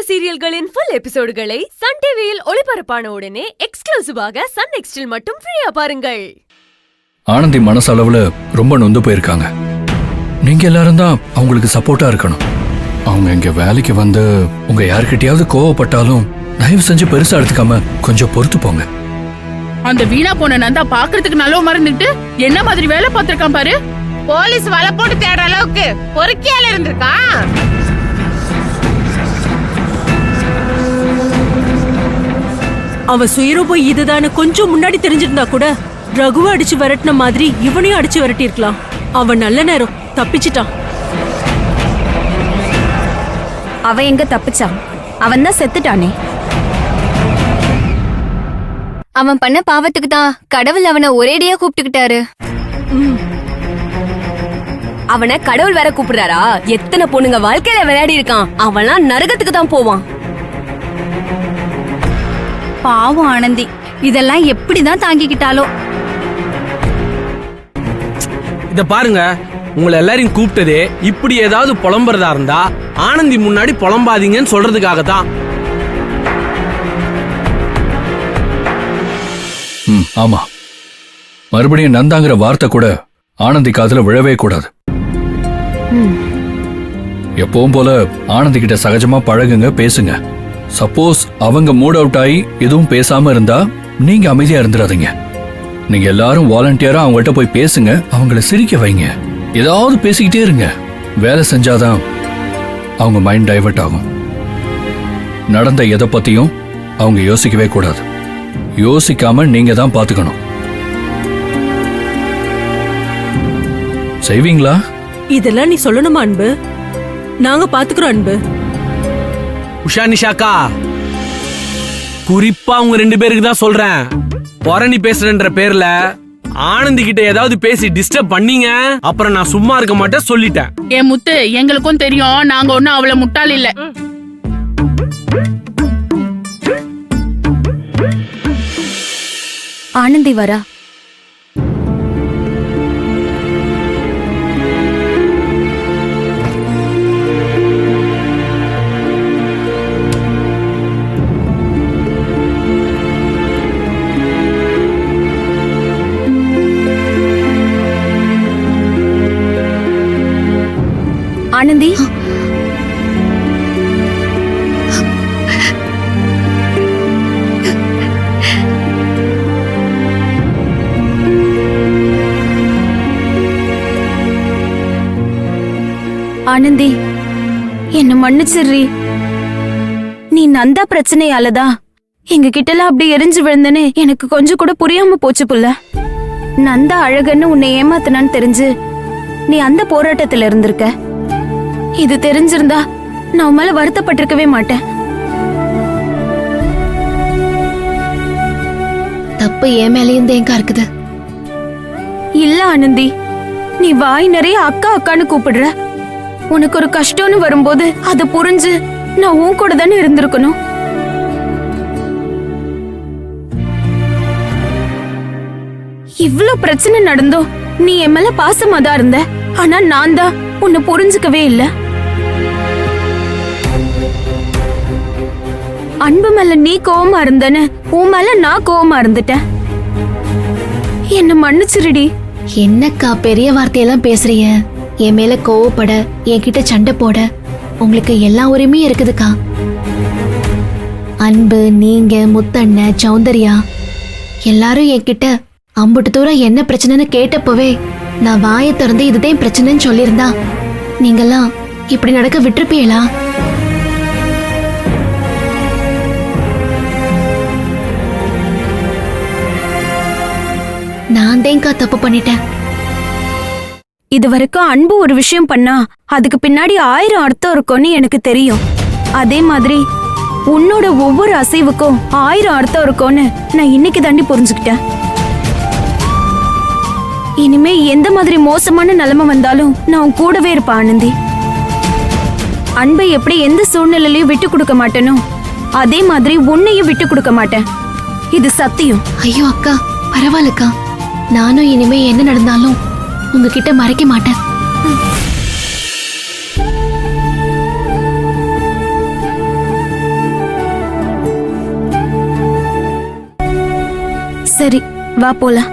சீரியல்களின் full எபிசோடுகளை Sun டிவியில் ஒளிபரப்பான உடனே எக்ஸ்க்ளூசிவாக சன் நெக்ஸ்டில் மட்டும் ஃப்ரீயா பாருங்கள். ஆனந்தி மனசளவுல ரொம்ப நொந்து போயிருக்காங்க. நீங்க எல்லாரும் தான் அவங்களுக்கு சப்போர்ட்டா இருக்கணும். அவங்க இங்க வேலைக்கு வந்து உங்க யார்கிட்டயாவது கோவப்பட்டாலும் தயவு செஞ்சு பெருசா எடுத்துக்காம கொஞ்சம் பொறுத்து போங்க. அந்த வீணா போன நந்தா பாக்குறதுக்கு நல்ல மறந்துட்டு என்ன மாதிரி வேலை பார்த்திருக்கான் பாரு. போலீஸ் வலை போட்டு தேடுற அளவுக்கு பொறுக்கியால இருந்திருக்கான். அவ சுயரூபம் இதுதானு கொஞ்சம் முன்னாடி தெரிஞ்சிருந்தா கூட ரகுவ அடிச்சு விரட்டின மாதிரி இவனையும் அடிச்சு விரட்டி இருக்கலாம். அவன் நல்ல நேரம் தப்பிச்சிட்டான். அவன் எங்க தப்பிச்சான்? அவன் தான் செத்துட்டானே. அவன் பண்ண பாவத்துக்கு தான் கடவுள் அவனை ஒரேடியா கூப்பிட்டுக்கிட்டாரு. அவனை கடவுள் வேற கூப்பிடுறாரா? எத்தனை பொண்ணுங்க வாழ்க்கையில விளையாடி இருக்கான். அவன்லாம் நரகத்துக்கு தான் போவான். பாவம் ஆனந்தி, இதெல்லாம் எப்படிதான் தாங்கிக்கிட்டாலோ. இத பாருங்க, உங்களை எல்லாரையும் கூப்பிட்டதே இப்படி ஏதாவது புலம்புறதா இருந்தா ஆனந்தி முன்னாடி புலம்பாதீங்கன்னு சொல்றதுக்காகத்தான். ஆமா, மறுபடியும் நந்தாங்கிற வார்த்தை கூட ஆனந்தி காதுல விழவே கூடாது. எப்பவும் போல ஆனந்தி கிட்ட சகஜமா பழகுங்க, பேசுங்க. சப்போஸ் அவங்க மூட் அவுட் ஆகி எதுவும் பேசாம இருந்தா நீங்க அமைதியா இருந்துடாதீங்க. நீங்க எல்லாரும் வாலண்டியரா அவங்கள்ட்ட போய் பேசுங்க, அவங்கள சிரிக்க வைங்க. ஏதாவது பேசிக்கிட்டே இருங்க. வேலை செஞ்சாதான் அவங்க மைண்ட் டைவர்ட் ஆகும். நடந்த எதை பத்தியும் அவங்க யோசிக்கவே கூடாது. யோசிக்காம நீங்க தான் பாத்துக்கணும். செய்வீங்களா? இதெல்லாம் நீ சொல்லணுமா அன்பு? நாங்க பாத்துக்கிறோம் அன்பு. உஷா நிஷாக்கா, குறிப்பா உங்க 2 பேருக்கு தான் சொல்றேன். பொரணி பேசுறன்ற பேர்ல ஆனந்தி கிட்ட ஏதாவது பேசி டிஸ்டர்ப் பண்ணீங்க, அப்புறம் நான் சும்மா இருக்க மாட்டேன் சொல்லிட்டேன். என் முத்து, எங்களுக்கும் தெரியும் நாங்க ஒன்னும் அவளை முட்டாள் இல்ல. ஆனந்தி வரா. ஆனந்தி, ஆனந்தி என்ன மன்னிச்சிடுறி. நீ நந்தா பிரச்சனையாலதான் எங்க கிட்டலாம் அப்படி எரிஞ்சு விழுந்தனே எனக்கு கொஞ்சம் கூட புரியாம போச்சு புள்ள. நந்தா அழகன்னு உன்னை ஏமாத்தினான்னு தெரிஞ்சு நீ அந்த போராட்டத்துல இருந்திருக்க. இது தெரிஞ்சிருந்தா நான் மேல வருத்தப்பட்டிருக்கவே மாட்டேன். தப்பு என் மேலேயும் தேங்கா இருக்குது. இல்ல ஆனந்தி, நீ வாய் நிறைய அக்கா அக்கான்னு கூப்பிடுற. உனக்கு ஒரு கஷ்டம்னு வரும்போது அதை புரிஞ்சு நான் உன் கூட தானே இருந்திருக்கணும். இவ்ளோ பிரச்சனை நடந்தோ நீ என் மேல பாசமா தான் இருந்த. ஆனா நான் தான் உன்னை புரிஞ்சுக்கவே இல்ல. அன்பு மேல நீ கோவமா இருந்தன, உன் மேல நான் கோவமா இருந்துட்டேன். என்ன மன்னிச்சிருடி. என்னக்கா பெரிய வார்த்தையெல்லாம் பேசுறீங்க? என் மேல கோவப்பட, என்கிட்ட சண்டை போட உங்களுக்கு எல்லா உரிமையும் இருக்குதுக்கா. அன்பு, நீங்க, முத்தண்ண, சௌந்தர்யா எல்லாரும் என்கிட்ட அம்புட்டு தூரம் என்ன பிரச்சனைன்னு கேட்டப்பவே நான் வாயை திறந்து இதுதான் பிரச்சனைன்னு சொல்லியிருந்தா நீங்கெல்லாம் இப்படி நடக்க விட்டுருப்பீங்களா? நான் தேங்கா தப்பு பண்ணிட்டேன். இது வரைக்கும் அன்பு ஒரு விஷயம் பண்ணா அதுக்கு பின்னாடி 1000 அர்த்தம் இருக்கும்னு எனக்கு தெரியும். அதே மாதிரி உன்னோட ஒவ்வொரு அசைவுக்கும் 1000 அர்த்தம் இருக்கும்னு நான் இன்னைக்கு தாண்டி புரிஞ்சுக்கிட்டேன். இனிமே எந்த மாதிரி மோசமான நிலைமை வந்தாலும் நான் உன் கூடவே இருப்பேன் ஆனந்தி. அன்பை எப்படி எந்த சூழ்நிலையிலையும் விட்டு கொடுக்க மாட்டேனோ அதே மாதிரி உன்னையும் விட்டு கொடுக்க மாட்டேன். இது சத்தியம். ஐயோ அக்கா, பரவாயில்லக்கா. நானும் இனிமே என்ன நடந்தாலும் உங்ககிட்ட மறைக்க மாட்டேன். சரி வா போலாம்.